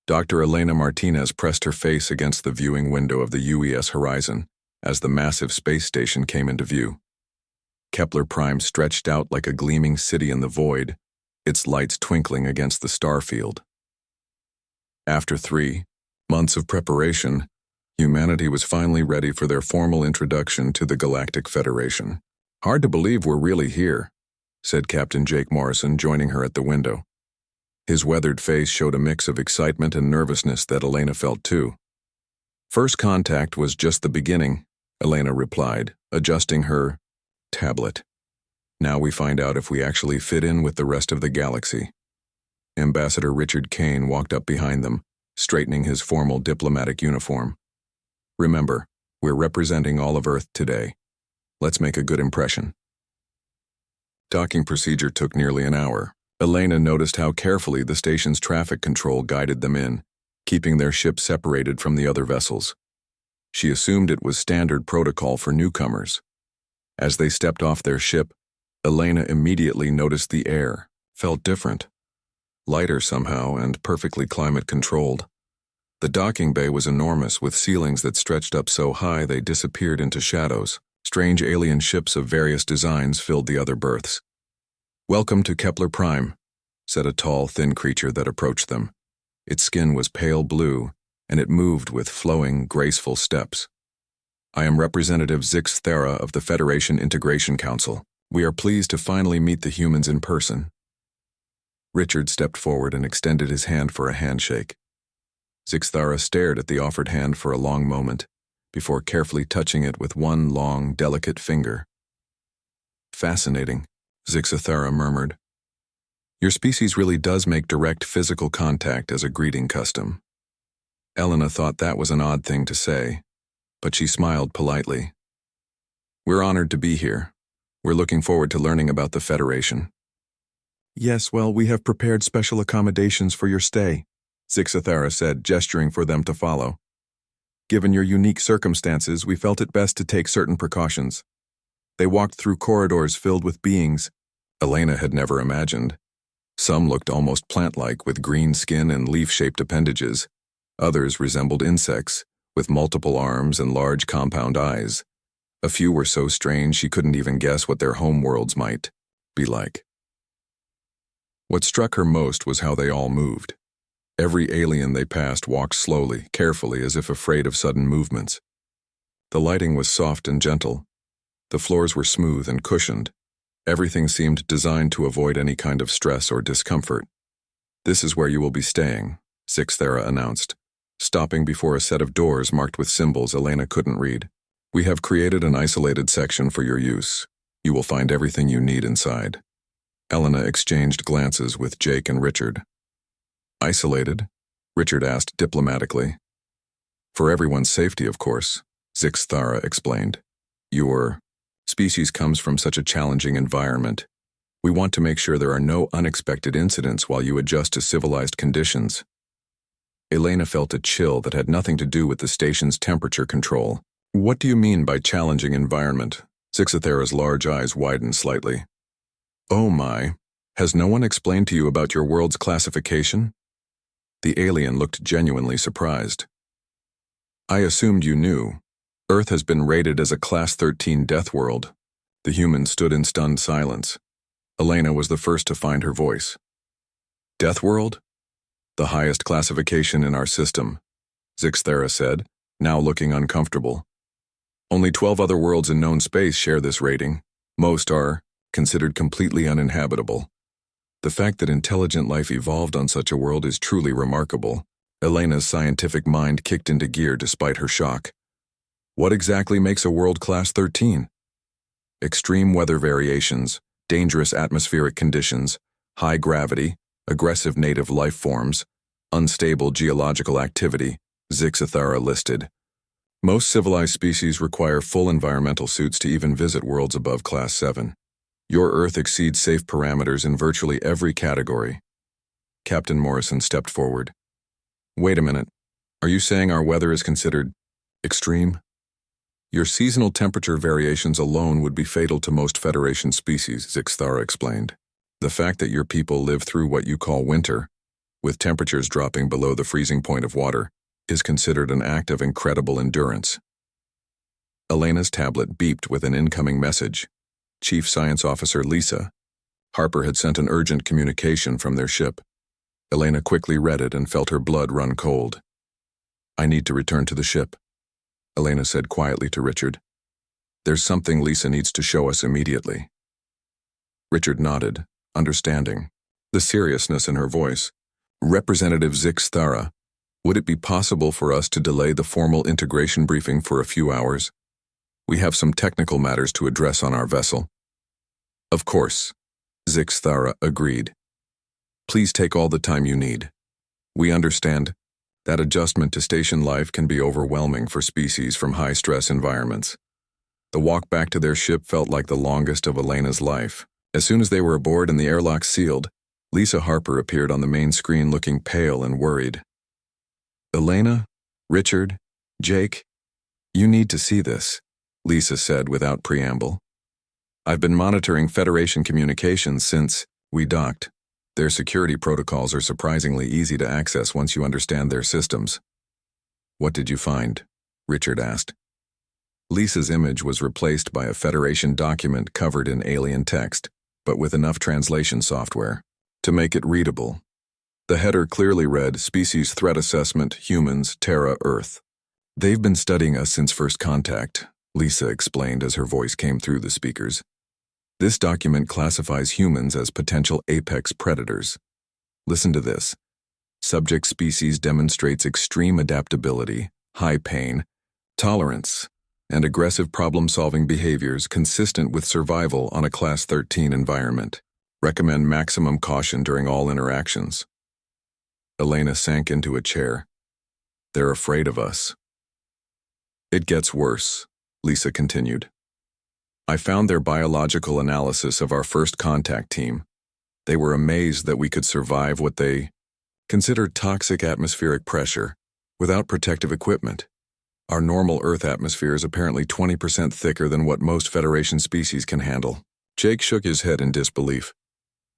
Dr. Elena Martinez pressed her face against the viewing window of the UES horizon as the massive space station came into view. Kepler Prime stretched out like a gleaming city in the void, its lights twinkling against the star field. After 3 months of preparation, humanity was finally ready for their formal introduction to the Galactic Federation. "Hard to believe we're really here," said Captain Jake Morrison, joining her at the window. His weathered face showed a mix of excitement and nervousness that Elena felt too. "First contact was just the beginning," Elena replied, adjusting her tablet. "Now we find out if we actually fit in with the rest of the galaxy." Ambassador Richard Kane walked up behind them, straightening his formal diplomatic uniform. "Remember, we're representing all of Earth today. Let's make a good impression." Docking procedure took nearly an hour. Elena noticed how carefully the station's traffic control guided them in, keeping their ship separated from the other vessels. She assumed it was standard protocol for newcomers. As they stepped off their ship, Elena immediately noticed the air felt different, lighter somehow and perfectly climate-controlled. The docking bay was enormous, with ceilings that stretched up so high they disappeared into shadows. Strange alien ships of various designs filled the other berths. "Welcome to Kepler Prime," said a tall, thin creature that approached them. Its skin was pale blue, and it moved with flowing, graceful steps. "I am Representative Zix Thera of the Federation Integration Council. We are pleased to finally meet the humans in person." Richard stepped forward and extended his hand for a handshake. Zix Thera stared at the offered hand for a long moment, before carefully touching it with one long, delicate finger. "Fascinating," Zix Thera murmured. "Your species really does make direct physical contact as a greeting custom." Elena thought that was an odd thing to say, but she smiled politely. "We're honored to be here. We're looking forward to learning about the Federation." "Yes, well, we have prepared special accommodations for your stay," Zix Thera said, gesturing for them to follow. "Given your unique circumstances, we felt it best to take certain precautions." They walked through corridors filled with beings Elena had never imagined. Some looked almost plant-like, with green skin and leaf-shaped appendages. Others resembled insects, with multiple arms and large compound eyes. A few were so strange she couldn't even guess what their home worlds might be like. What struck her most was how they all moved. Every alien they passed walked slowly, carefully, as if afraid of sudden movements. The lighting was soft and gentle. The floors were smooth and cushioned. Everything seemed designed to avoid any kind of stress or discomfort. "This is where you will be staying," Zix Thera announced, stopping before a set of doors marked with symbols Elena couldn't read. "We have created an isolated section for your use. You will find everything you need inside." Elena exchanged glances with Jake and Richard. "Isolated?" Richard asked diplomatically. "For everyone's safety, of course," Zix Thera explained. "Your species comes from such a challenging environment. We want to make sure there are no unexpected incidents while you adjust to civilized conditions." Elena felt a chill that had nothing to do with the station's temperature control. "What do you mean by challenging environment?" Zix Thera's large eyes widened slightly. "Oh my, has no one explained to you about your world's classification?" The alien looked genuinely surprised. "I assumed you knew. Earth has been rated as a Class 13 Deathworld." The human stood in stunned silence. Elena was the first to find her voice. "Deathworld? The highest classification in our system," Zix Thera said, now looking uncomfortable. "Only 12 other worlds in known space share this rating. Most are considered completely uninhabitable. The fact that intelligent life evolved on such a world is truly remarkable." Elena's scientific mind kicked into gear despite her shock. "What exactly makes a world Class 13? Extreme weather variations, dangerous atmospheric conditions, high gravity, aggressive native life forms, unstable geological activity," Zix Thera listed. "Most civilized species require full environmental suits to even visit worlds above Class 7. Your Earth exceeds safe parameters in virtually every category." Captain Morrison stepped forward. "Wait a minute. Are you saying our weather is considered extreme? Your seasonal temperature variations alone would be fatal to most Federation species," Zix Thera explained. "The fact that your people live through what you call winter with temperatures dropping below the freezing point of water, is considered an act of incredible endurance. Elena's tablet beeped with an incoming message. Chief Science Officer Lisa. Harper had sent an urgent communication from their ship. Elena quickly read it and felt her blood run cold. "I need to return to the ship," Elena said quietly to Richard. "There's something Lisa needs to show us immediately." Richard nodded, understanding the seriousness in her voice. "Representative Zix Thara, would it be possible for us to delay the formal integration briefing for a few hours? We have some technical matters to address on our vessel." "Of course," Zix Thara agreed. "Please take all the time you need. We understand that adjustment to station life can be overwhelming for species from high-stress environments." The walk back to their ship felt like the longest of Elena's life. As soon as they were aboard and the airlock sealed, Lisa Harper appeared on the main screen looking pale and worried. "Elena, Richard, Jake, you need to see this," Lisa said without preamble. "I've been monitoring Federation communications since we docked. Their security protocols are surprisingly easy to access once you understand their systems." "What did you find?" Richard asked. Lisa's image was replaced by a Federation document covered in alien text, but with enough translation software to make it readable. The header clearly read, "Species Threat Assessment, Humans, Terra, Earth." "They've been studying us since first contact," Lisa explained as her voice came through the speakers. "This document classifies humans as potential apex predators. Listen to this. Subject species demonstrates extreme adaptability, high pain, tolerance, and aggressive problem-solving behaviors consistent with survival on a Class 13 environment. Recommend maximum caution during all interactions." Elena sank into a chair. "They're afraid of us." "It gets worse," Lisa continued. "I found their biological analysis of our first contact team. They were amazed that we could survive what they considered toxic atmospheric pressure without protective equipment. Our normal Earth atmosphere is apparently 20% thicker than what most Federation species can handle." Jake shook his head in disbelief.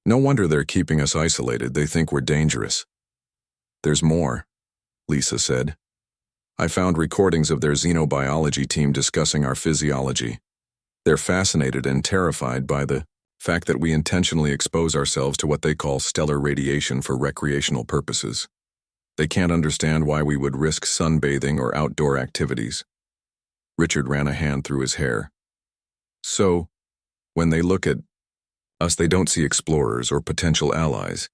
"No wonder they're keeping us isolated. They think we're dangerous." "There's more," Lisa said. "I found recordings of their xenobiology team discussing our physiology. They're fascinated and terrified by the fact that we intentionally expose ourselves to what they call stellar radiation for recreational purposes. They can't understand why we would risk sunbathing or outdoor activities." Richard ran a hand through his hair. "So, when they look at us, they don't see explorers or potential allies.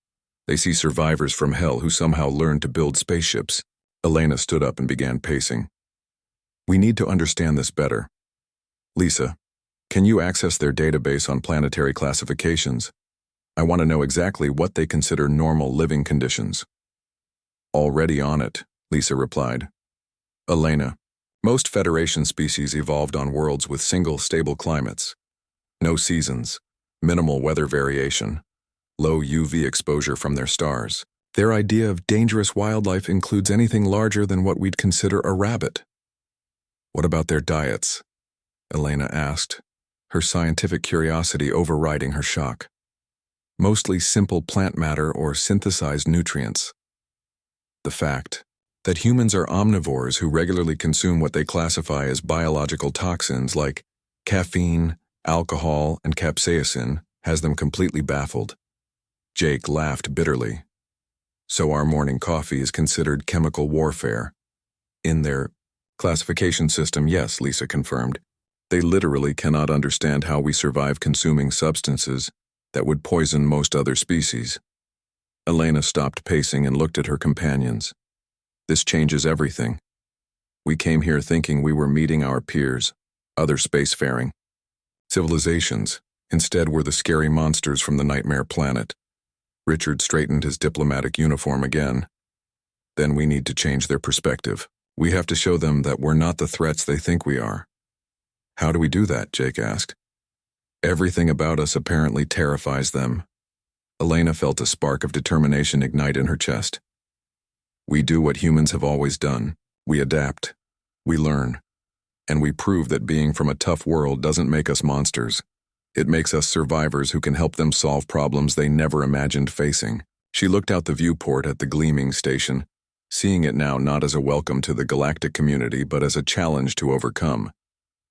They see survivors from hell who somehow learned to build spaceships." Elena stood up and began pacing. "We need to understand this better. Lisa, can you access their database on planetary classifications? I want to know exactly what they consider normal living conditions." "Already on it," Lisa replied. "Elena, most Federation species evolved on worlds with single stable climates. No seasons, minimal weather variation, low UV exposure from their stars. Their idea of dangerous wildlife includes anything larger than what we'd consider a rabbit." "What about their diets?" Elena asked, her scientific curiosity overriding her shock. "Mostly simple plant matter or synthesized nutrients. The fact that humans are omnivores who regularly consume what they classify as biological toxins like caffeine, alcohol, and capsaicin has them completely baffled." Jake laughed bitterly. "So our morning coffee is considered chemical warfare?" "In their classification system, yes," Lisa confirmed. "They literally cannot understand how we survive consuming substances that would poison most other species." Elena stopped pacing and looked at her companions. "This changes everything. We came here thinking we were meeting our peers, other spacefaring civilizations. Instead, we're the scary monsters from the Nightmare Planet." Richard straightened his diplomatic uniform again. "Then we need to change their perspective. We have to show them that we're not the threats they think we are." "How do we do that?" Jake asked. "Everything about us apparently terrifies them." Elena felt a spark of determination ignite in her chest. "We do what humans have always done. We adapt. We learn. And we prove that being from a tough world doesn't make us monsters. It makes us survivors who can help them solve problems they never imagined facing." She looked out the viewport at the gleaming station, seeing it now not as a welcome to the galactic community but as a challenge to overcome.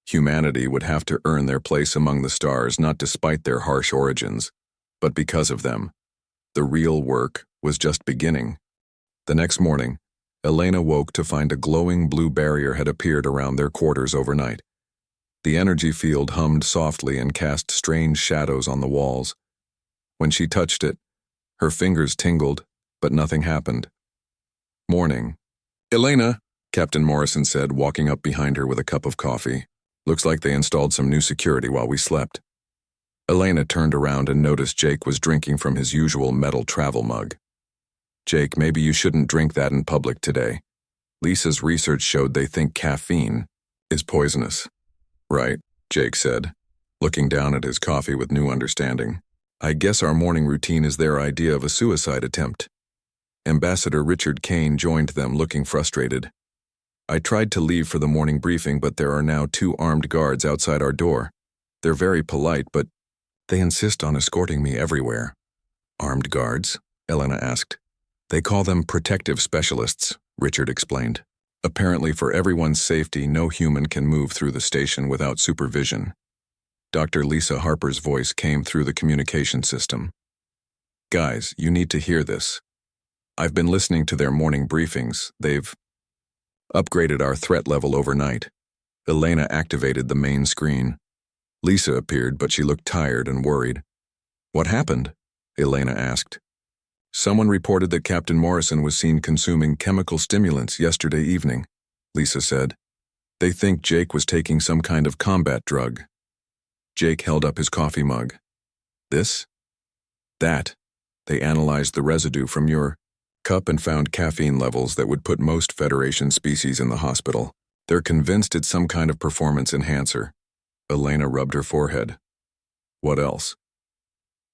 Humanity would have to earn their place among the stars not despite their harsh origins, but because of them. The real work was just beginning. The next morning, Elena woke to find a glowing blue barrier had appeared around their quarters overnight. The energy field hummed softly and cast strange shadows on the walls. When she touched it, her fingers tingled, but nothing happened. Morning. "Elena," Captain Morrison said, walking up behind her with a cup of coffee. "Looks like they installed some new security while we slept." Elena turned around and noticed Jake was drinking from his usual metal travel mug. "Jake, maybe you shouldn't drink that in public today. Lisa's research showed they think caffeine is poisonous." "Right," Jake said, looking down at his coffee with new understanding. "I guess our morning routine is their idea of a suicide attempt." Ambassador Richard Kane joined them, looking frustrated. "I tried to leave for the morning briefing, but there are now 2 armed guards outside our door. They're very polite, but they insist on escorting me everywhere." "Armed guards?" Elena asked. "They call them protective specialists," Richard explained. "Apparently for everyone's safety, no human can move through the station without supervision." Dr. Lisa Harper's voice came through the communication system. "Guys, you need to hear this. I've been listening to their morning briefings. They've upgraded our threat level overnight." Elena activated the main screen. Lisa appeared, but she looked tired and worried. "What happened?" Elena asked. "Someone reported that Captain Morrison was seen consuming chemical stimulants yesterday evening," Lisa said. "They think Jake was taking some kind of combat drug." Jake held up his coffee mug. "This?" "That. They analyzed the residue from your cup and found caffeine levels that would put most Federation species in the hospital. They're convinced it's some kind of performance enhancer." Elena rubbed her forehead. "What else?"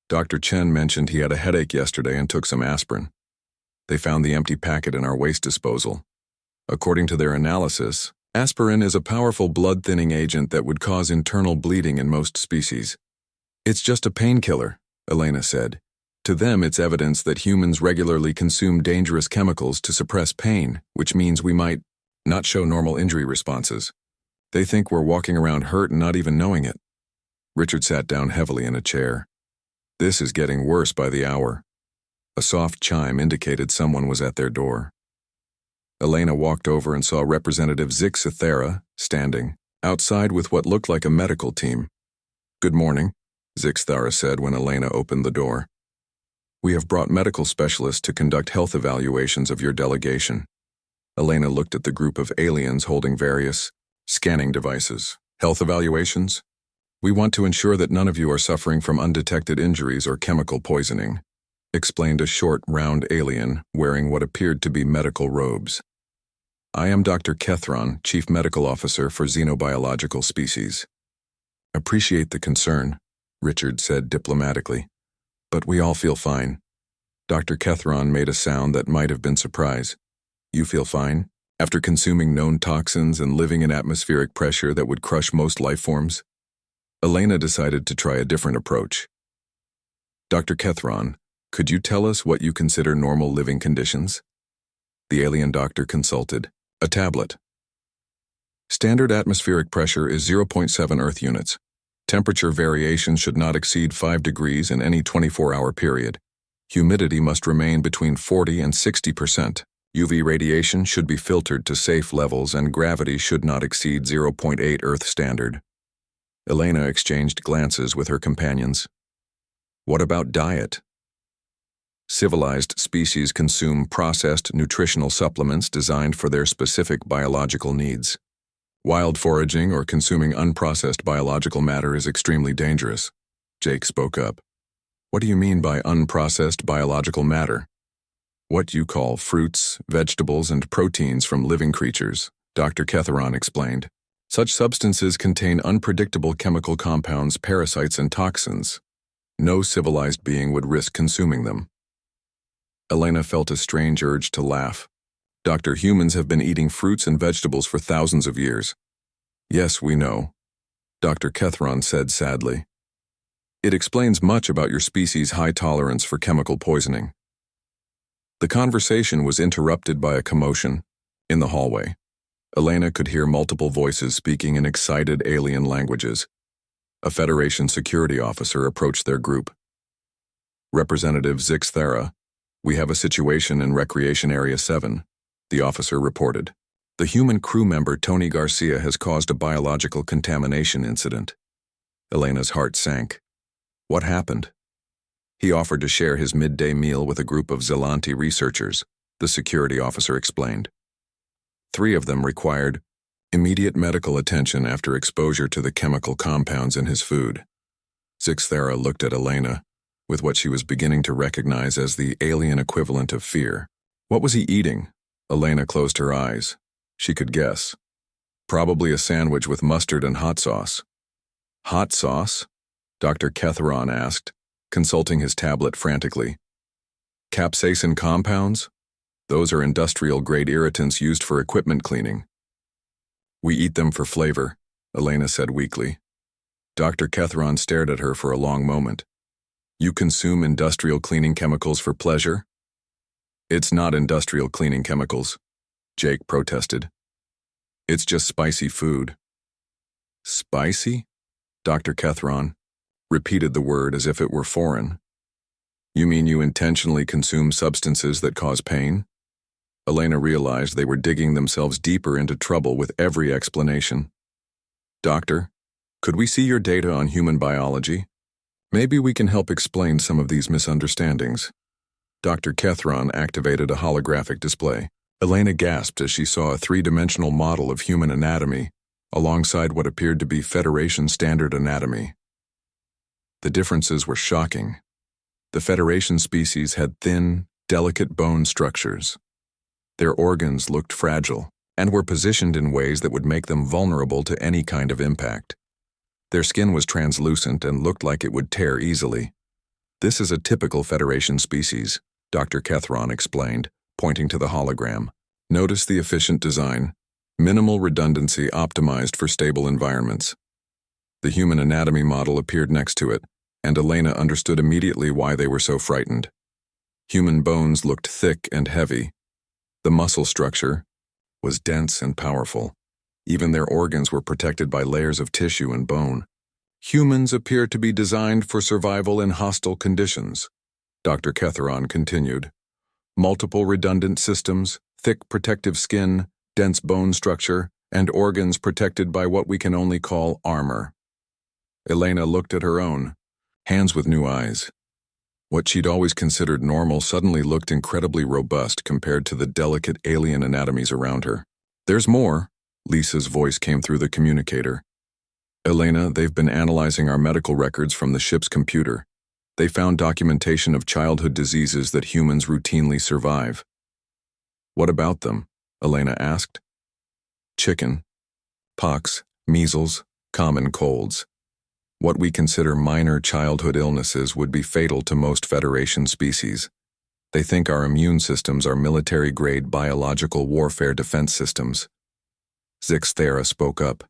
"Dr. Chen mentioned he had a headache yesterday and took some aspirin. They found the empty packet in our waste disposal. According to their analysis, aspirin is a powerful blood-thinning agent that would cause internal bleeding in most species." "It's just a painkiller," Elena said. "To them, it's evidence that humans regularly consume dangerous chemicals to suppress pain, which means we might not show normal injury responses. They think we're walking around hurt and not even knowing it." Richard sat down heavily in a chair. "This is getting worse by the hour." A soft chime indicated someone was at their door. Elena walked over and saw Representative Zix Ithera standing outside with what looked like a medical team. "Good morning," Zix Ithera said when Elena opened the door. "We have brought medical specialists to conduct health evaluations of your delegation." Elena looked at the group of aliens holding various scanning devices. "Health evaluations? We want to ensure that none of you are suffering from undetected injuries or chemical poisoning," explained a short, round alien wearing what appeared to be medical robes. "I am Dr. Kethron, Chief Medical Officer for Xenobiological Species." "Appreciate the concern," Richard said diplomatically. "But we all feel fine." Dr. Kethron made a sound that might have been surprise. "You feel fine? After consuming known toxins and living in atmospheric pressure that would crush most life forms?" Elena decided to try a different approach. "Dr. Kethron, could you tell us what you consider normal living conditions?" The alien doctor consulted. "A tablet. Standard atmospheric pressure is 0.7 Earth units. Temperature variation should not exceed 5 degrees in any 24-hour period. Humidity must remain between 40 and 60%. UV radiation should be filtered to safe levels and gravity should not exceed 0.8 Earth standard." Elena exchanged glances with her companions. "What about diet?" "Civilized species consume processed nutritional supplements designed for their specific biological needs. Wild foraging or consuming unprocessed biological matter is extremely dangerous." Jake spoke up. "What do you mean by unprocessed biological matter?" "What you call fruits, vegetables, and proteins from living creatures," Dr. Ketheron explained. "Such substances contain unpredictable chemical compounds, parasites, and toxins. No civilized being would risk consuming them." Elena felt a strange urge to laugh. "Dr. Humans have been eating fruits and vegetables for thousands of years." "Yes, we know," Dr. Kethron said sadly. "It explains much about your species' high tolerance for chemical poisoning." The conversation was interrupted by a commotion in the hallway. Elena could hear multiple voices speaking in excited alien languages. A Federation security officer approached their group. Representative Zix Thera, we have a situation in Recreation Area 7, the officer reported. The human crew member Tony Garcia has caused a biological contamination incident. Elena's heart sank. What happened? He offered to share his midday meal with a group of Zelanti researchers, the security officer explained. 3 of them required immediate medical attention after exposure to the chemical compounds in his food. Zix Thera looked at Elena with what she was beginning to recognize as the alien equivalent of fear. What was he eating? Elena closed her eyes. She could guess. Probably a sandwich with mustard and hot sauce. Hot sauce? Dr. Ketheron asked, consulting his tablet frantically. Capsaicin compounds? Those are industrial-grade irritants used for equipment cleaning. We eat them for flavor, Elena said weakly. Dr. Ketheron stared at her for a long moment. You consume industrial cleaning chemicals for pleasure? It's not industrial cleaning chemicals, Jake protested. It's just spicy food. Spicy? Dr. Ketheron repeated the word as if it were foreign. You mean you intentionally consume substances that cause pain? Elena realized they were digging themselves deeper into trouble with every explanation. Doctor, could we see your data on human biology? Maybe we can help explain some of these misunderstandings. Dr. Ketheron activated a holographic display. Elena gasped as she saw a 3-dimensional model of human anatomy, alongside what appeared to be Federation standard anatomy. The differences were shocking. The Federation species had thin, delicate bone structures. Their organs looked fragile and were positioned in ways that would make them vulnerable to any kind of impact. Their skin was translucent and looked like it would tear easily. This is a typical Federation species, Dr. Ketheron explained, pointing to the hologram. Notice the efficient design, minimal redundancy optimized for stable environments. The human anatomy model appeared next to it, and Elena understood immediately why they were so frightened. Human bones looked thick and heavy. The muscle structure was dense and powerful. Even their organs were protected by layers of tissue and bone. Humans appear to be designed for survival in hostile conditions, Dr. Ketheron continued. Multiple redundant systems, thick protective skin, dense bone structure, and organs protected by what we can only call armor. Elena looked at her own, hands with new eyes. What she'd always considered normal suddenly looked incredibly robust compared to the delicate alien anatomies around her. There's more, Lisa's voice came through the communicator. Elena, they've been analyzing our medical records from the ship's computer. They found documentation of childhood diseases that humans routinely survive. What about them? Elena asked. Chicken, pox, measles, common colds. What we consider minor childhood illnesses would be fatal to most Federation species. They think our immune systems are military-grade biological warfare defense systems. Zix Thera spoke up.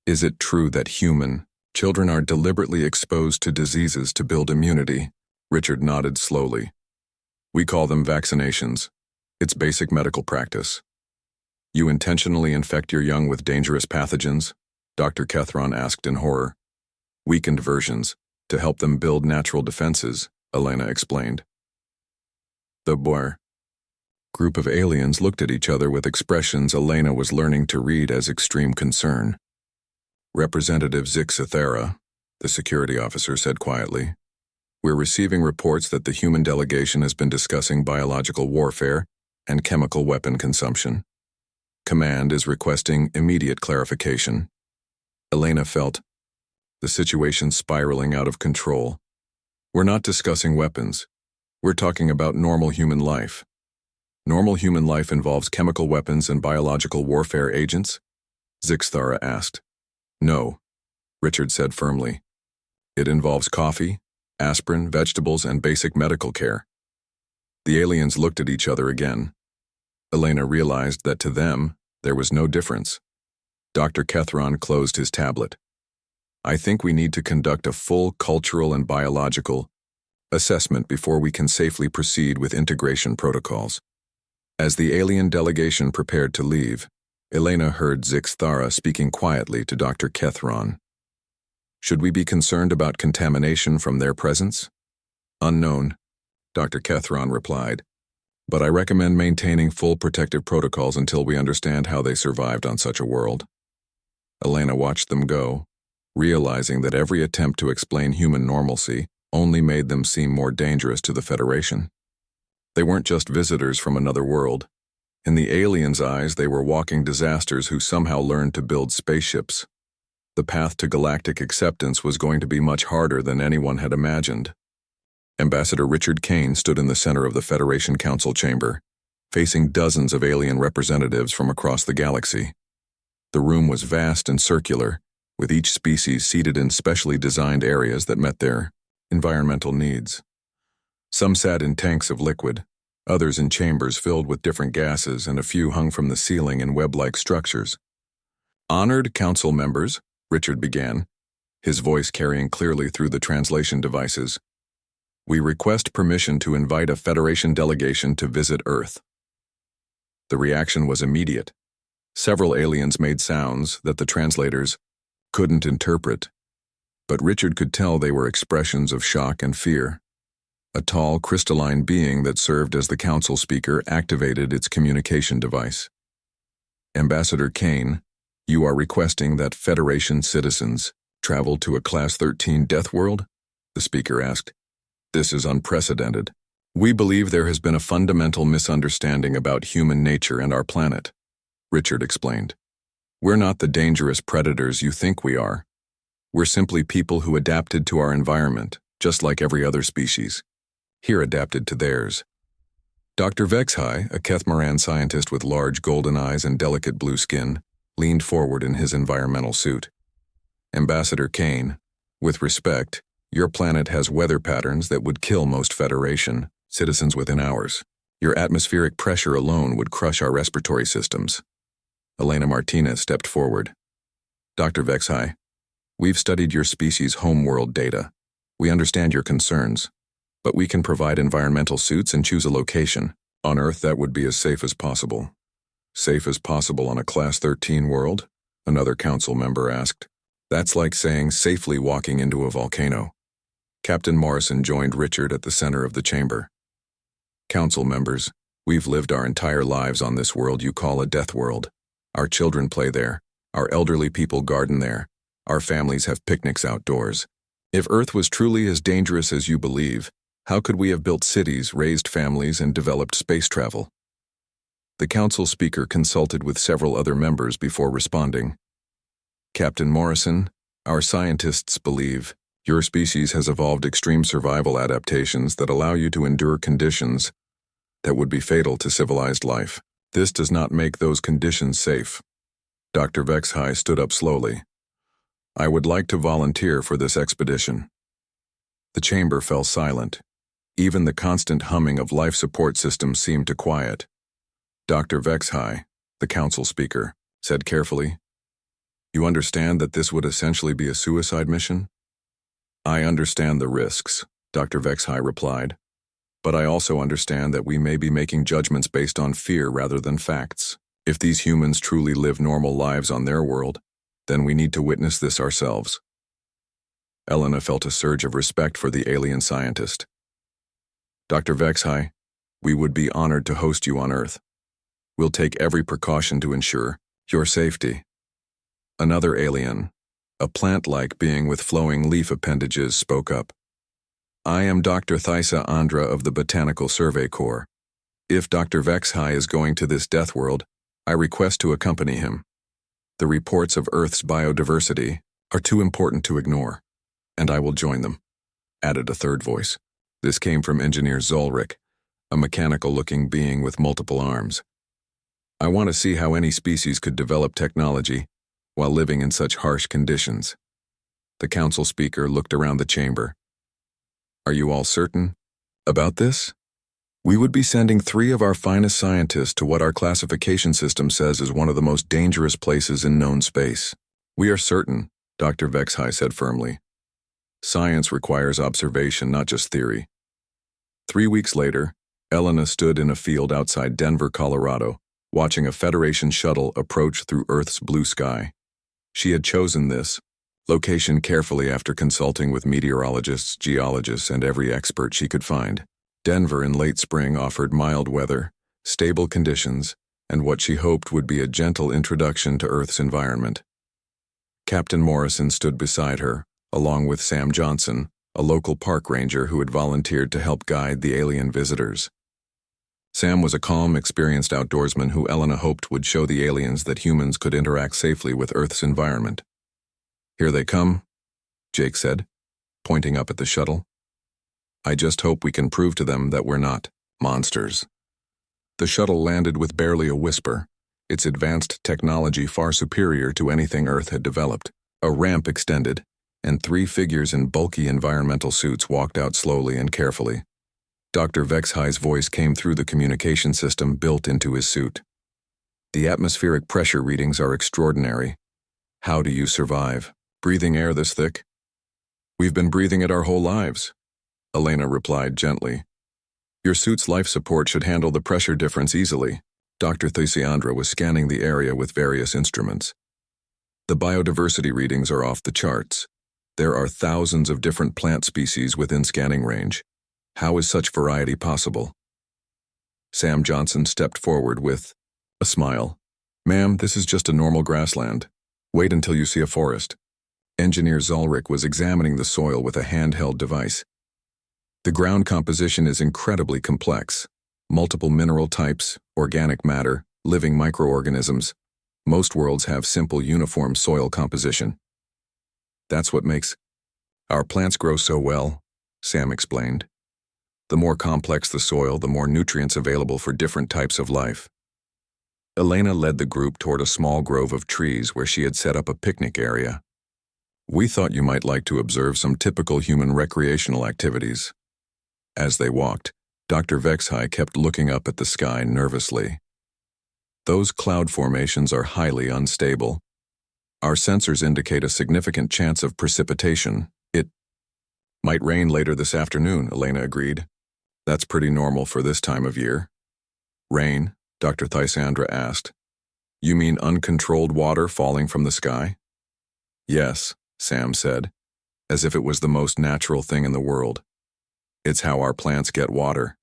Is it true that human children are deliberately exposed to diseases to build immunity? Richard nodded slowly. We call them vaccinations. It's basic medical practice. You intentionally infect your young with dangerous pathogens? Dr. Ketheron asked in horror. Weakened versions, to help them build natural defenses, Elena explained. The Boer group of aliens looked at each other with expressions Elena was learning to read as extreme concern. Representative Zix Thera, the security officer said quietly, we're receiving reports that the human delegation has been discussing biological warfare and chemical weapon consumption. Command is requesting immediate clarification. Elena felt the situation spiraling out of control. We're not discussing weapons. We're talking about normal human life. Normal human life involves chemical weapons and biological warfare agents? Zix Thera asked. No, Richard said firmly. It involves coffee, aspirin, vegetables, and basic medical care. The aliens looked at each other again. Elena realized that to them, there was no difference. Dr. Ketheron closed his tablet. I think we need to conduct a full cultural and biological assessment before we can safely proceed with integration protocols. As the alien delegation prepared to leave, Elena heard Zixthara speaking quietly to Dr. Kethron. Should we be concerned about contamination from their presence? Unknown, Dr. Kethron replied, but I recommend maintaining full protective protocols until we understand how they survived on such a world. Elena watched them go, realizing that every attempt to explain human normalcy only made them seem more dangerous to the Federation. They weren't just visitors from another world. In the aliens' eyes, they were walking disasters who somehow learned to build spaceships. The path to galactic acceptance was going to be much harder than anyone had imagined. Ambassador Richard Kane stood in the center of the Federation Council chamber, facing dozens of alien representatives from across the galaxy. The room was vast and circular, with each species seated in specially designed areas that met their environmental needs. Some sat in tanks of liquid, others in chambers filled with different gases, and a few hung from the ceiling in web-like structures. "Honored council members," Richard began, his voice carrying clearly through the translation devices, "we request permission to invite a Federation delegation to visit Earth." The reaction was immediate. Several aliens made sounds that the translators couldn't interpret, but Richard could tell they were expressions of shock and fear. A tall, crystalline being that served as the council speaker activated its communication device. "Ambassador Kane, you are requesting that Federation citizens travel to a Class 13 Deathworld?" the speaker asked. "This is unprecedented. We believe there has been a fundamental misunderstanding about human nature and our planet," Richard explained. "We're not the dangerous predators you think we are. We're simply people who adapted to our environment, just like every other species. Here adapted to theirs." Dr. Vexhai, a Kethmaran scientist with large golden eyes and delicate blue skin, leaned forward in his environmental suit. "Ambassador Kane, with respect, your planet has weather patterns that would kill most Federation citizens within hours. Your atmospheric pressure alone would crush our respiratory systems." Elena Martinez stepped forward. "Dr. Vexhai, we've studied your species' homeworld data. We understand your concerns, but we can provide environmental suits and choose a location. On Earth, that would be as safe as possible." "Safe as possible on a Class 13 world?" another council member asked. "That's like saying safely walking into a volcano." Captain Morrison joined Richard at the center of the chamber. "Council members, we've lived our entire lives on this world you call a death world. Our children play there. Our elderly people garden there. Our families have picnics outdoors. If Earth was truly as dangerous as you believe, how could we have built cities, raised families, and developed space travel?" The council speaker consulted with several other members before responding. "Captain Morrison, our scientists believe your species has evolved extreme survival adaptations that allow you to endure conditions that would be fatal to civilized life. This does not make those conditions safe." Dr. Vexhai stood up slowly. "I would like to volunteer for this expedition." The chamber fell silent. Even the constant humming of life support systems seemed to quiet. Dr. Vexhai, the council speaker, said carefully, "You understand that this would essentially be a suicide mission?" "I understand the risks," Dr. Vexhai replied, "but I also understand that we may be making judgments based on fear rather than facts. If these humans truly live normal lives on their world, then we need to witness this ourselves." Elena felt a surge of respect for the alien scientist. "Dr. Vexhai, we would be honored to host you on Earth. We'll take every precaution to ensure your safety." Another alien, a plant-like being with flowing leaf appendages, spoke up. "I am Dr. Thysa Andra of the Botanical Survey Corps. If Dr. Vexhai is going to this death world, I request to accompany him. The reports of Earth's biodiversity are too important to ignore, and I will join them," added a third voice. This came from Engineer Zolric, a mechanical-looking being with multiple arms. "I want to see how any species could develop technology while living in such harsh conditions." The council speaker looked around the chamber. "Are you all certain about this? We would be sending 3 of our finest scientists to what our classification system says is one of the most dangerous places in known space." "We are certain," Dr. Vexhai said firmly. "Science requires observation, not just theory. 3 weeks later, Elena stood in a field outside Denver, Colorado, watching a Federation shuttle approach through Earth's blue sky. She had chosen this location carefully after consulting with meteorologists, geologists, and every expert she could find. Denver in late spring offered mild weather, stable conditions, and what she hoped would be a gentle introduction to Earth's environment. Captain Morrison stood beside her, along with Sam Johnson, a local park ranger who had volunteered to help guide the alien visitors. Sam was a calm, experienced outdoorsman who Elena hoped would show the aliens that humans could interact safely with Earth's environment. "Here they come," Jake said, pointing up at the shuttle. "I just hope we can prove to them that we're not monsters." The shuttle landed with barely a whisper, its advanced technology far superior to anything Earth had developed. A ramp extended, and 3 figures in bulky environmental suits walked out slowly and carefully. Dr. Vexhi's voice came through the communication system built into his suit. "The atmospheric pressure readings are extraordinary. How do you survive, breathing air this thick?" "We've been breathing it our whole lives," Elena replied gently. "Your suit's life support should handle the pressure difference easily." Dr. Thesiandra was scanning the area with various instruments. "The biodiversity readings are off the charts. There are thousands of different plant species within scanning range. How is such variety possible?" Sam Johnson stepped forward with a smile. "Ma'am, this is just a normal grassland. Wait until you see a forest." Engineer Zulrich was examining the soil with a handheld device. "The ground composition is incredibly complex. Multiple mineral types, organic matter, living microorganisms. Most worlds have simple, uniform soil composition. That's what makes our plants grow so well," Sam explained. "The more complex the soil, the more nutrients available for different types of life." Elena led the group toward a small grove of trees where she had set up a picnic area. "We thought you might like to observe some typical human recreational activities." As they walked, Dr. Vexhi kept looking up at the sky nervously. "Those cloud formations are highly unstable. Our sensors indicate a significant chance of precipitation. It might rain later this afternoon," Elena agreed. "That's pretty normal for this time of year." "Rain?" Dr. Thysandra asked. "You mean uncontrolled water falling from the sky?" "Yes," Sam said, as if it was the most natural thing in the world. "It's how our plants get water."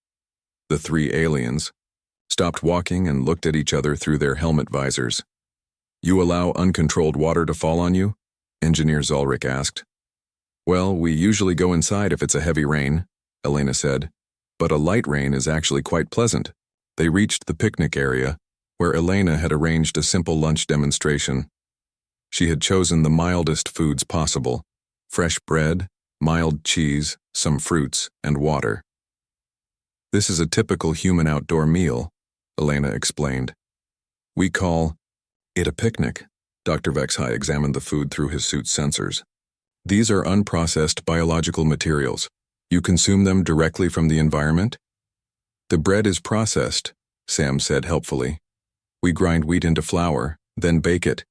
The 3 aliens stopped walking and looked at each other through their helmet visors. "You allow uncontrolled water to fall on you?" Engineer Zulrich asked. "Well, we usually go inside if it's a heavy rain," Elena said, "but a light rain is actually quite pleasant." They reached the picnic area, where Elena had arranged a simple lunch demonstration. She had chosen the mildest foods possible: fresh bread, mild cheese, some fruits, and water. "This is a typical human outdoor meal," Elena explained. "We call it a picnic." Dr. Vexhi examined the food through his suit's sensors. "These are unprocessed biological materials. You consume them directly from the environment?" "The bread is processed," Sam said helpfully. "We grind wheat into flour, then bake it,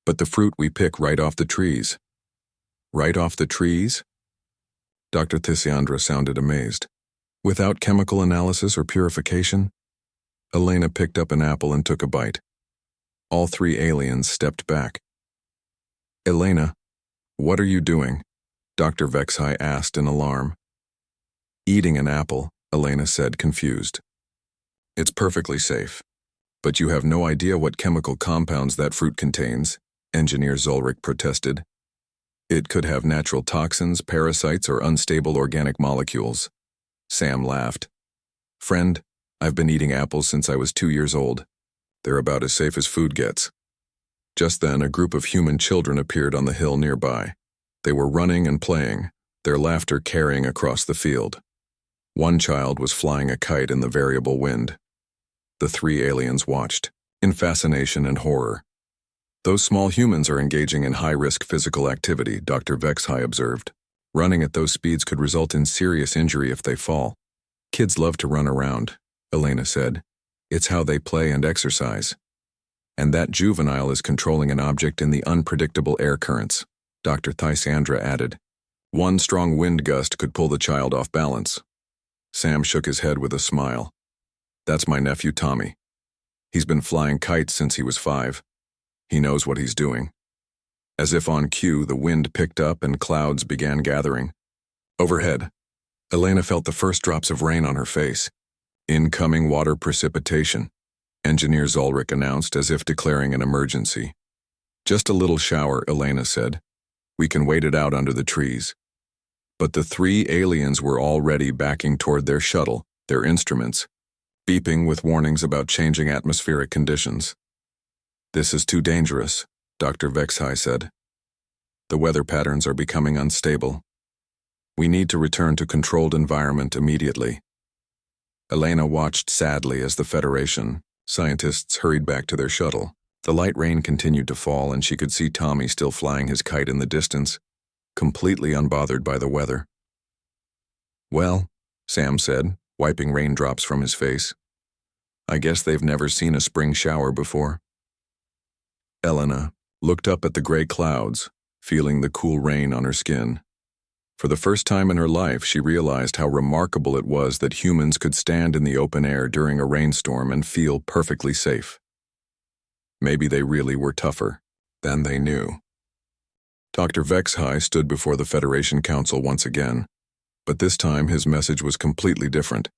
but the fruit we pick right off the trees." "Right off the trees?" Dr. Thesiandra sounded amazed. "Without chemical analysis or purification?" Elena picked up an apple and took a bite. All 3 aliens stepped back. "Elena, what are you doing?" Dr. Vexhi asked in alarm. "Eating an apple," Elena said, confused. "It's perfectly safe. But you have no idea what chemical compounds that fruit contains," Engineer Zulrich protested. "It could have natural toxins, parasites, or unstable organic molecules." Sam laughed. "Friend, I've been eating apples since I was 2 years old. They're about as safe as food gets." Just then, a group of human children appeared on the hill nearby. They were running and playing, their laughter carrying across the field. One child was flying a kite in the variable wind. The 3 aliens watched, in fascination and horror. "Those small humans are engaging in high-risk physical activity," Dr. Vexhi observed. "Running at those speeds could result in serious injury if they fall." "Kids love to run around," Elena said. "It's how they play and exercise." "And that juvenile is controlling an object in the unpredictable air currents," Dr. Thysandra added. "One strong wind gust could pull the child off balance." Sam shook his head with a smile. That's my nephew Tommy. He's been flying kites since he was 5. He knows what he's doing. As if on cue, the wind picked up and clouds began gathering. Overhead, Elena felt the first drops of rain on her face. Incoming water precipitation, Engineer Zolric announced as if declaring an emergency. Just a little shower, Elena said. We can wait it out under the trees. But the 3 aliens were already backing toward their shuttle, their instruments, beeping with warnings about changing atmospheric conditions. This is too dangerous, Dr. Vexhai said. The weather patterns are becoming unstable. We need to return to controlled environment immediately. Elena watched sadly as the Federation scientists hurried back to their shuttle. The light rain continued to fall, and she could see Tommy still flying his kite in the distance, completely unbothered by the weather. Well, Sam said, wiping raindrops from his face. I guess they've never seen a spring shower before. Elena looked up at the gray clouds, feeling the cool rain on her skin. For the first time in her life, she realized how remarkable it was that humans could stand in the open air during a rainstorm and feel perfectly safe. Maybe they really were tougher than they knew. Dr. Vexhai stood before the Federation Council once again, but this time his message was completely different.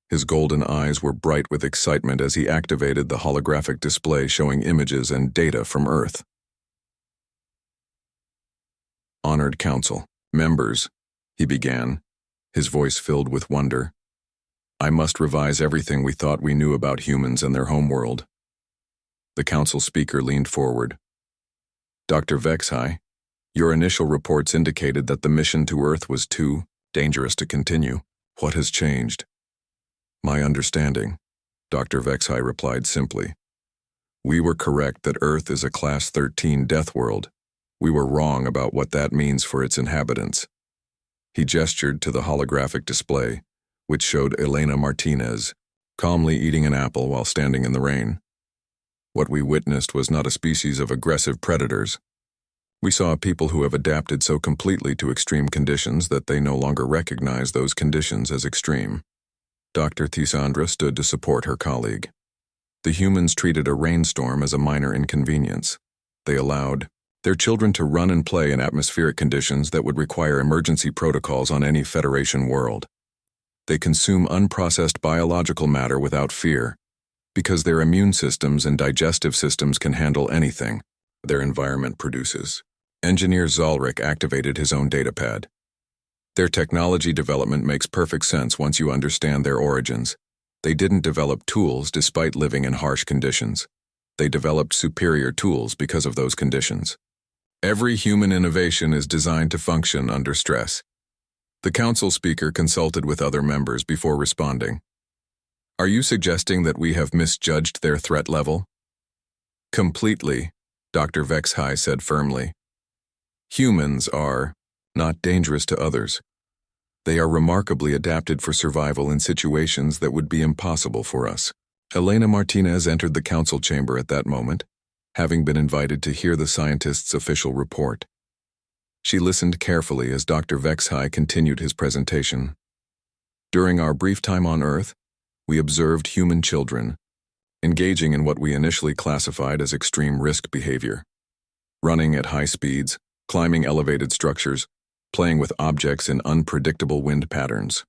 His golden eyes were bright with excitement as he activated the holographic display showing images and data from Earth. Honored Council, members, he began, his voice filled with wonder. I must revise everything we thought we knew about humans and their homeworld. The council speaker leaned forward. Dr. Vexhai, your initial reports indicated that the mission to Earth was too dangerous to continue. What has changed? My understanding, Dr. Vexhai replied simply. We were correct that Earth is a Class 13 Deathworld. We were wrong about what that means for its inhabitants. He gestured to the holographic display, which showed Elena Martinez calmly eating an apple while standing in the rain. What we witnessed was not a species of aggressive predators. We saw people who have adapted so completely to extreme conditions that they no longer recognize those conditions as extreme. Dr. Thisandra stood to support her colleague. The humans treated a rainstorm as a minor inconvenience. They allowed their children to run and play in atmospheric conditions that would require emergency protocols on any Federation world. They consume unprocessed biological matter without fear, because their immune systems and digestive systems can handle anything their environment produces. Engineer Zolric activated his own datapad. Their technology development makes perfect sense once you understand their origins. They didn't develop tools despite living in harsh conditions. They developed superior tools because of those conditions. Every human innovation is designed to function under stress. The council speaker consulted with other members before responding. Are you suggesting that we have misjudged their threat level? Completely, Dr. Vexhai said firmly. Humans are not dangerous to others. They are remarkably adapted for survival in situations that would be impossible for us. Elena Martinez entered the council chamber at that moment, having been invited to hear the scientist's official report. She listened carefully as Dr. Vexhai continued his presentation. During our brief time on Earth, we observed human children engaging in what we initially classified as extreme risk behavior. Running at high speeds, climbing elevated structures, playing with objects in unpredictable wind patterns.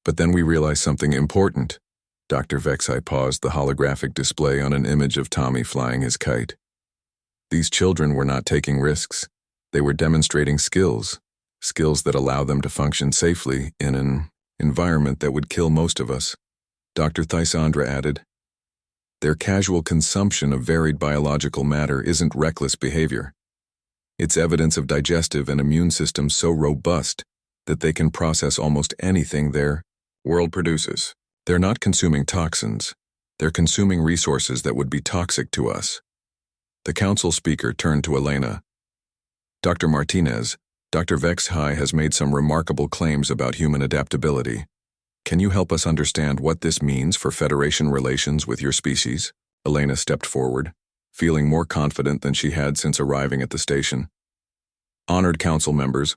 But then we realized something important. Dr. Vexhai paused the holographic display on an image of Tommy flying his kite. These children were not taking risks. They were demonstrating skills that allow them to function safely in an environment that would kill most of us. Dr. Thisandra added, their casual consumption of varied biological matter isn't reckless behavior. It's evidence of digestive and immune systems so robust that they can process almost anything their world produces. They're not consuming toxins. They're consuming resources that would be toxic to us. The council speaker turned to Elena. Dr. Martinez, Dr. Vexhai has made some remarkable claims about human adaptability. Can you help us understand what this means for Federation relations with your species? Elena stepped forward, feeling more confident than she had since arriving at the station. Honored council members,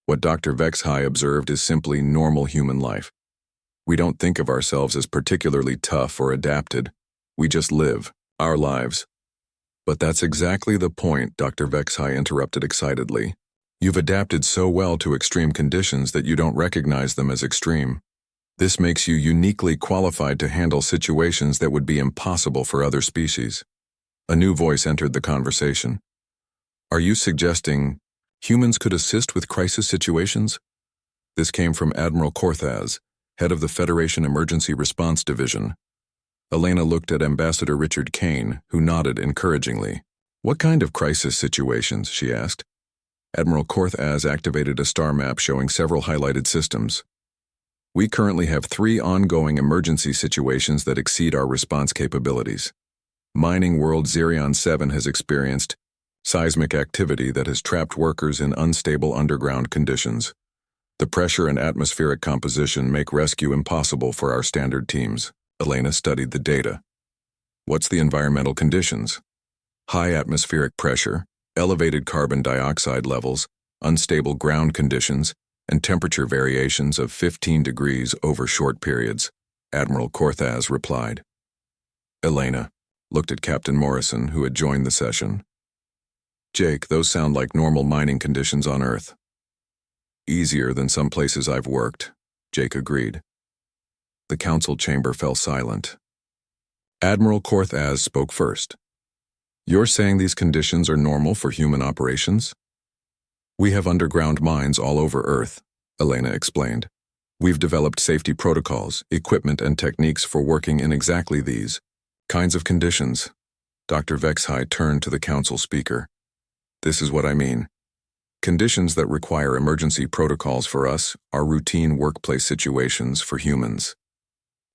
what Dr. Vexhai observed is simply normal human life. We don't think of ourselves as particularly tough or adapted. We just live our lives. But that's exactly the point, Dr. Vexhai interrupted excitedly. You've adapted so well to extreme conditions that you don't recognize them as extreme. This makes you uniquely qualified to handle situations that would be impossible for other species. A new voice entered the conversation. Are you suggesting humans could assist with crisis situations? This came from Admiral Korthaz, head of the Federation Emergency Response Division. Elena looked at Ambassador Richard Kane, who nodded encouragingly. What kind of crisis situations? She asked. Admiral Korthaz activated a star map showing several highlighted systems. We currently have 3 ongoing emergency situations that exceed our response capabilities. Mining world Xerion 7 has experienced seismic activity that has trapped workers in unstable underground conditions. The pressure and atmospheric composition make rescue impossible for our standard teams. Elena studied the data. What's the environmental conditions? High atmospheric pressure, elevated carbon dioxide levels, unstable ground conditions, and temperature variations of 15 degrees over short periods, Admiral Korthaz replied. Elena looked at Captain Morrison, who had joined the session. Jake, those sound like normal mining conditions on Earth. Easier than some places I've worked, Jake agreed. The council chamber fell silent. Admiral Korthaz spoke first. You're saying these conditions are normal for human operations? We have underground mines all over Earth, Elena explained. We've developed safety protocols, equipment, and techniques for working in exactly these kinds of conditions. Dr. Vexhai turned to the council speaker. This is what I mean. Conditions that require emergency protocols for us are routine workplace situations for humans.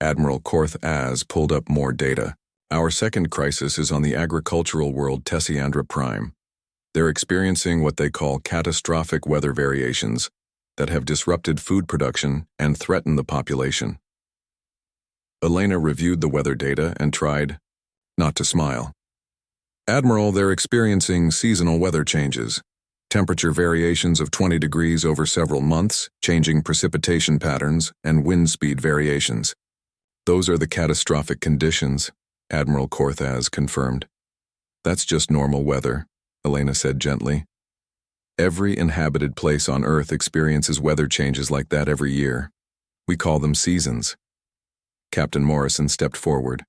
Admiral Korthaz pulled up more data. Our second crisis is on the agricultural world Tessiandra Prime. They're experiencing what they call catastrophic weather variations that have disrupted food production and threatened the population. Elena reviewed the weather data and tried not to smile. Admiral, they're experiencing seasonal weather changes. Temperature variations of 20 degrees over several months, changing precipitation patterns, and wind speed variations. Those are the catastrophic conditions, Admiral Korthaz confirmed. That's just normal weather, Elena said gently. Every inhabited place on Earth experiences weather changes like that every year. We call them seasons. Captain Morrison stepped forward.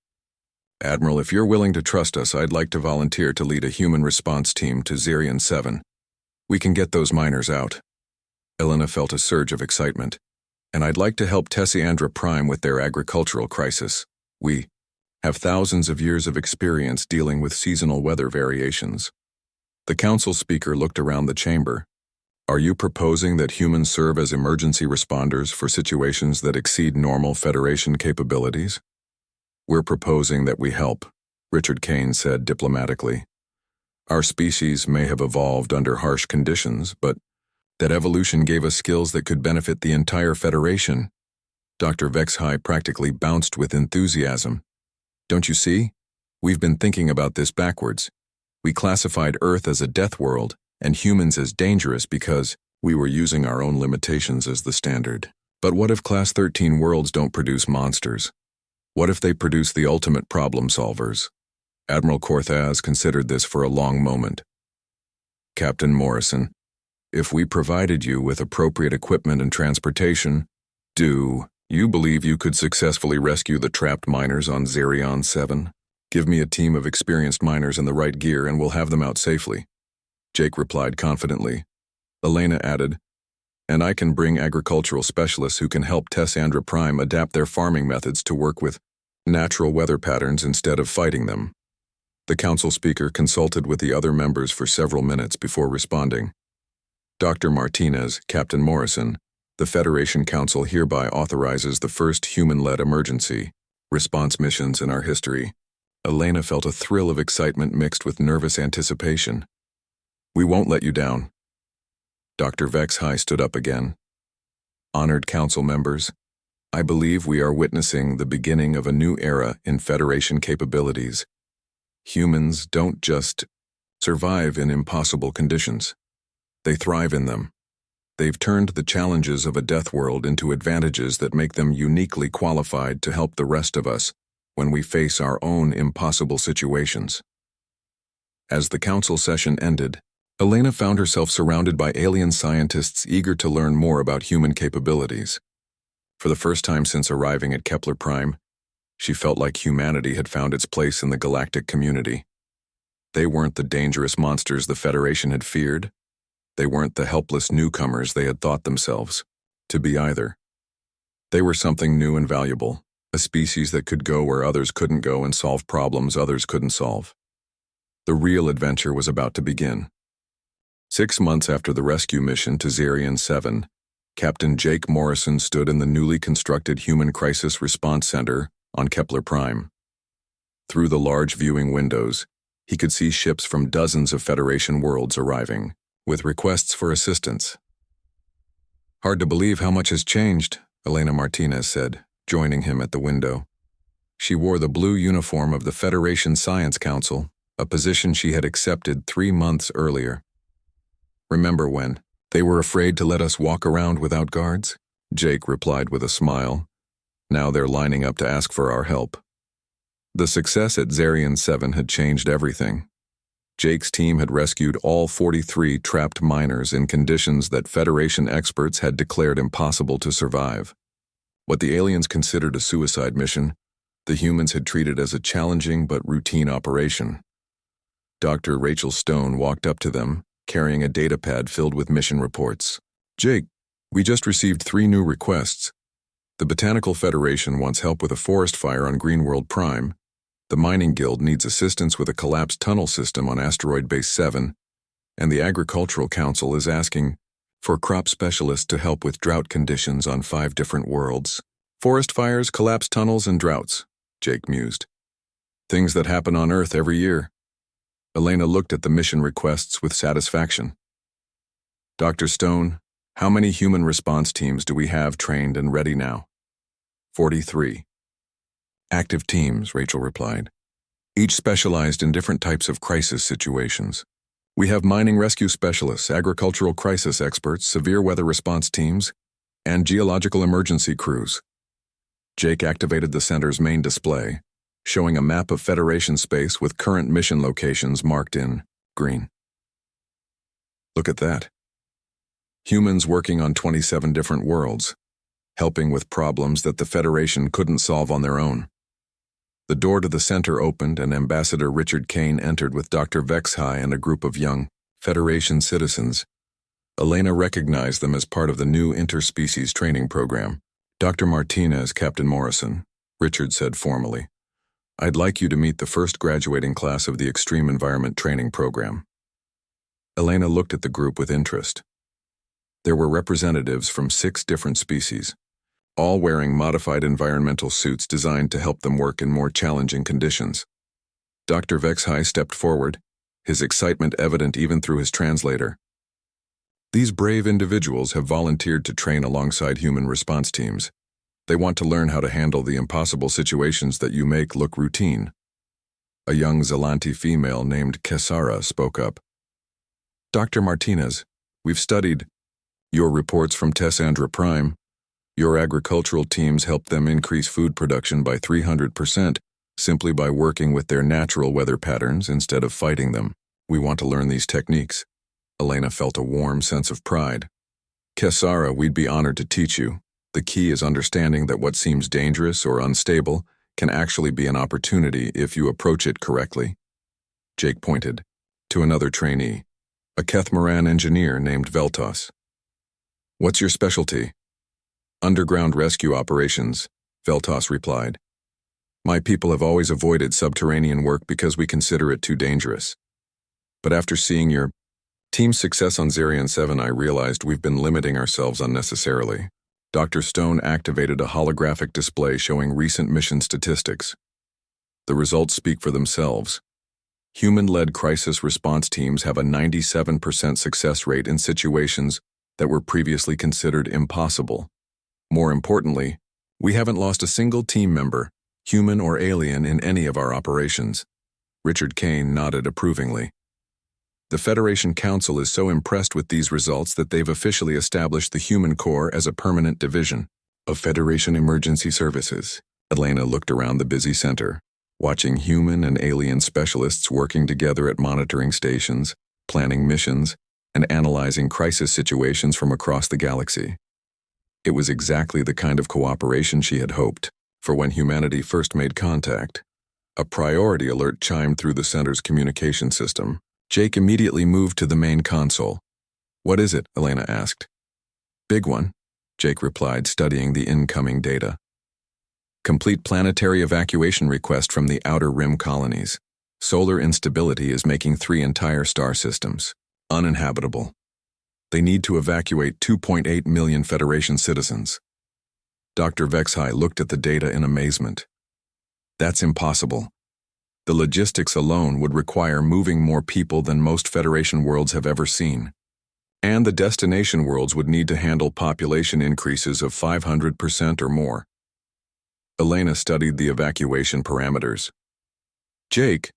Admiral, if you're willing to trust us, I'd like to volunteer to lead a human response team to Xerion 7. We can get those miners out. Elena felt a surge of excitement. And I'd like to help Tessiandra Prime with their agricultural crisis. We have thousands of years of experience dealing with seasonal weather variations. The council speaker looked around the chamber. Are you proposing that humans serve as emergency responders for situations that exceed normal Federation capabilities? We're proposing that we help, Richard Kane said diplomatically. Our species may have evolved under harsh conditions, but that evolution gave us skills that could benefit the entire Federation. Dr. Vexhai practically bounced with enthusiasm. Don't you see? We've been thinking about this backwards. We classified Earth as a death world and humans as dangerous because we were using our own limitations as the standard. But what if Class 13 worlds don't produce monsters? What if they produce the ultimate problem solvers? Admiral Korthaz considered this for a long moment. Captain Morrison, if we provided you with appropriate equipment and transportation, do you believe you could successfully rescue the trapped miners on Xerion 7? Give me a team of experienced miners in the right gear and we'll have them out safely. Jake replied confidently. Elena added, and I can bring agricultural specialists who can help Tessiandra Prime adapt their farming methods to work with natural weather patterns instead of fighting them. The council speaker consulted with the other members for several minutes before responding. Dr. Martinez, Captain Morrison, the Federation Council hereby authorizes the first human-led emergency response missions in our history. Elena felt a thrill of excitement mixed with nervous anticipation. We won't let you down. Dr. Vexhai stood up again. Honored council members, I believe we are witnessing the beginning of a new era in Federation capabilities. Humans don't just survive in impossible conditions. They thrive in them. They've turned the challenges of a Deathworld into advantages that make them uniquely qualified to help the rest of us when we face our own impossible situations. As the council session ended, Elena found herself surrounded by alien scientists eager to learn more about human capabilities. For the first time since arriving at Kepler Prime, she felt like humanity had found its place in the galactic community. They weren't the dangerous monsters the Federation had feared. They weren't the helpless newcomers they had thought themselves to be either. They were something new and valuable, a species that could go where others couldn't go and solve problems others couldn't solve. The real adventure was about to begin. 6 months after the rescue mission to Zarian 7, Captain Jake Morrison stood in the newly constructed Human Crisis Response Center on Kepler Prime. Through the large viewing windows, he could see ships from dozens of Federation worlds arriving, with requests for assistance. "Hard to believe how much has changed," Elena Martinez said, joining him at the window. She wore the blue uniform of the Federation Science Council, a position she had accepted 3 months earlier. "Remember when they were afraid to let us walk around without guards?" Jake replied with a smile. "Now they're lining up to ask for our help." The success at Zarian 7 had changed everything. Jake's team had rescued all 43 trapped miners in conditions that Federation experts had declared impossible to survive. What the aliens considered a suicide mission, the humans had treated as a challenging but routine operation. Dr. Rachel Stone walked up to them, carrying a datapad filled with mission reports. "Jake, we just received 3 new requests. The Botanical Federation wants help with a forest fire on Greenworld Prime. The Mining Guild needs assistance with a collapsed tunnel system on Asteroid Base 7, and the Agricultural Council is asking for crop specialists to help with drought conditions on 5 different worlds." "Forest fires, collapsed tunnels, and droughts," Jake mused. "Things that happen on Earth every year." Elena looked at the mission requests with satisfaction. "Dr. Stone, how many human response teams do we have trained and ready now?" 43. "Active teams," Rachel replied, "each specialized in different types of crisis situations. We have mining rescue specialists, agricultural crisis experts, severe weather response teams, and geological emergency crews." Jake activated the center's main display, showing a map of Federation space with current mission locations marked in green. "Look at that. Humans working on 27 different worlds, helping with problems that the Federation couldn't solve on their own." The door to the center opened and Ambassador Richard Kane entered with Dr. Vexhai and a group of young Federation citizens. Elena recognized them as part of the new interspecies training program. "Dr. Martinez, Captain Morrison," Richard said formally. "I'd like you to meet the first graduating class of the Extreme Environment Training Program." Elena looked at the group with interest. There were representatives from 6 different species, all wearing modified environmental suits designed to help them work in more challenging conditions. Dr. Vexhai stepped forward, his excitement evident even through his translator. "These brave individuals have volunteered to train alongside human response teams. They want to learn how to handle the impossible situations that you make look routine." A young Zelanti female named Kesara spoke up. "Dr. Martinez, we've studied your reports from Tessandra Prime. Your agricultural teams helped them increase food production by 300% simply by working with their natural weather patterns instead of fighting them. We want to learn these techniques." Elena felt a warm sense of pride. "Kesara, we'd be honored to teach you. The key is understanding that what seems dangerous or unstable can actually be an opportunity if you approach it correctly." Jake pointed to another trainee, a Kethmaran engineer named Veltos. "What's your specialty?" "Underground rescue operations," Veltos replied. "My people have always avoided subterranean work because we consider it too dangerous. But after seeing your team's success on Zarian 7, I realized we've been limiting ourselves unnecessarily." Dr. Stone activated a holographic display showing recent mission statistics. The results speak for themselves. Human-led crisis response teams have a 97% success rate in situations that were previously considered impossible. More importantly, we haven't lost a single team member, human or alien, in any of our operations. Richard Kane nodded approvingly. The Federation Council is so impressed with these results that they've officially established the Human Corps as a permanent division of Federation Emergency Services. Elena looked around the busy center, watching human and alien specialists working together at monitoring stations, planning missions, and analyzing crisis situations from across the galaxy. It was exactly the kind of cooperation she had hoped, for when humanity first made contact. A priority alert chimed through the center's communication system. Jake immediately moved to the main console. "What is it?" Elena asked. "Big one," Jake replied, studying the incoming data. "Complete planetary evacuation request from the Outer Rim colonies. Solar instability is making 3 entire star systems uninhabitable. They need to evacuate 2.8 million Federation citizens." Dr. Vexhai looked at the data in amazement. "That's impossible. The logistics alone would require moving more people than most Federation worlds have ever seen. And the destination worlds would need to handle population increases of 500% or more." Elena studied the evacuation parameters. "Jake,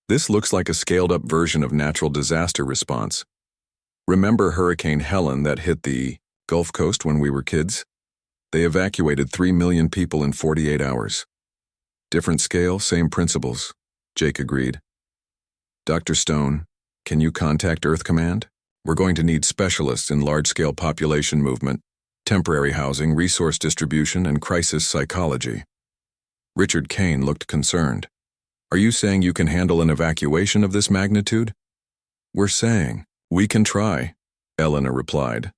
this looks like a scaled-up version of natural disaster response. Remember Hurricane Helen that hit the Gulf Coast when we were kids? They evacuated 3 million people in 48 hours. Different scale, same principles," Jake agreed. "Dr. Stone, can you contact Earth Command? We're going to need specialists in large-scale population movement, temporary housing, resource distribution, and crisis psychology." Richard Kane looked concerned. "Are you saying you can handle an evacuation of this magnitude?" "We're saying we can try," Elena replied.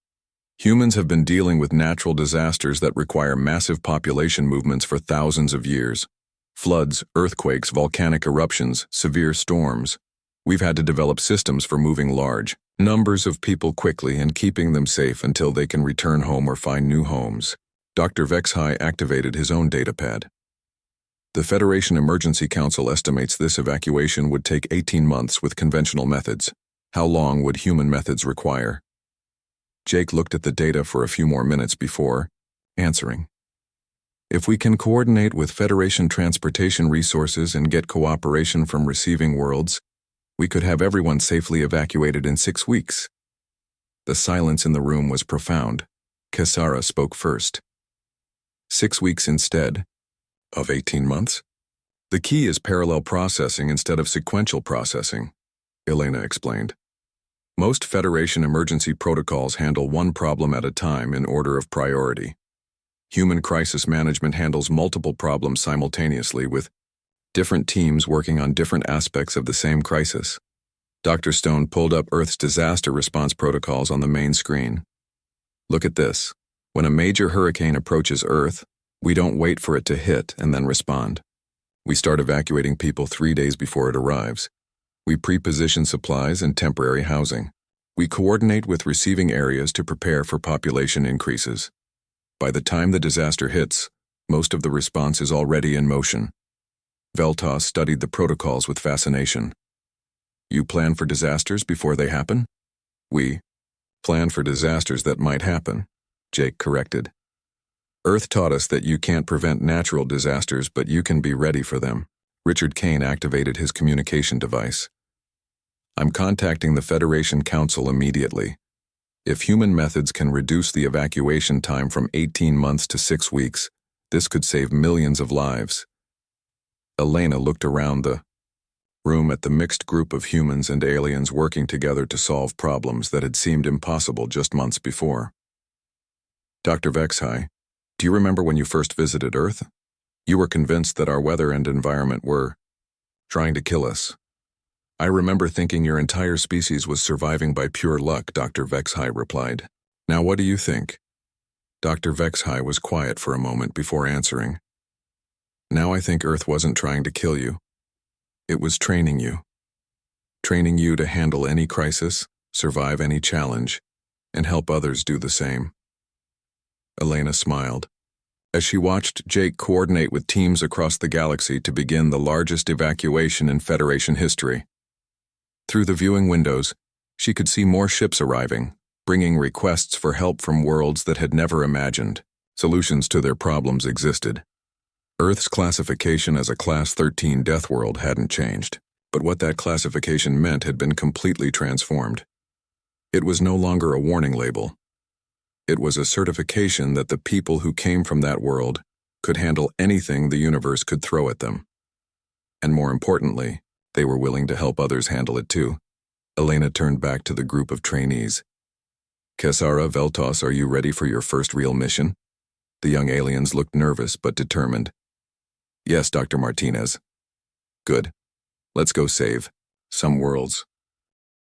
"Humans have been dealing with natural disasters that require massive population movements for thousands of years. Floods, earthquakes, volcanic eruptions, severe storms. We've had to develop systems for moving large numbers of people quickly and keeping them safe until they can return home or find new homes." Dr. Vexhai activated his own datapad. "The Federation Emergency Council estimates this evacuation would take 18 months with conventional methods. How long would human methods require?" Jake looked at the data for a few more minutes before answering. "If we can coordinate with Federation transportation resources and get cooperation from receiving worlds, we could have everyone safely evacuated in 6 weeks." The silence in the room was profound. Kesara spoke first. "6 weeks instead of 18 months? The key is parallel processing instead of sequential processing," Elena explained. "Most Federation emergency protocols handle one problem at a time in order of priority. Human crisis management handles multiple problems simultaneously with different teams working on different aspects of the same crisis." Dr. Stone pulled up Earth's disaster response protocols on the main screen. "Look at this. When a major hurricane approaches Earth, we don't wait for it to hit and then respond. We start evacuating people 3 days before it arrives. We pre-position supplies and temporary housing. We coordinate with receiving areas to prepare for population increases. By the time the disaster hits, most of the response is already in motion." Veltos studied the protocols with fascination. "You plan for disasters before they happen?" "We plan for disasters that might happen," Jake corrected. "Earth taught us that you can't prevent natural disasters, but you can be ready for them." Richard Kane activated his communication device. "I'm contacting the Federation Council immediately. If human methods can reduce the evacuation time from 18 months to 6 weeks, this could save millions of lives." Elena looked around the room at the mixed group of humans and aliens working together to solve problems that had seemed impossible just months before. "Dr. Vexhai, do you remember when you first visited Earth? You were convinced that our weather and environment were trying to kill us. I remember thinking your entire species was surviving by pure luck," Dr. Vexhai replied. "Now what do you think?" Dr. Vexhai was quiet for a moment before answering. "Now I think Earth wasn't trying to kill you. It was training you. Training you to handle any crisis, survive any challenge, and help others do the same." Elena smiled as she watched Jake coordinate with teams across the galaxy to begin the largest evacuation in Federation history. Through the viewing windows, she could see more ships arriving, bringing requests for help from worlds that had never imagined solutions to their problems existed. Earth's classification as a Class 13 Deathworld hadn't changed, But what that classification meant had been completely transformed. It was no longer a warning label. It was a certification that the people who came from that world could handle anything the universe could throw at them. And more importantly, they were willing to help others handle it too. Elena turned back to the group of trainees. Kesara, Veltos, are you ready for your first real mission? The young aliens looked nervous but determined. Yes, Dr. Martinez. Good. Let's go save some worlds.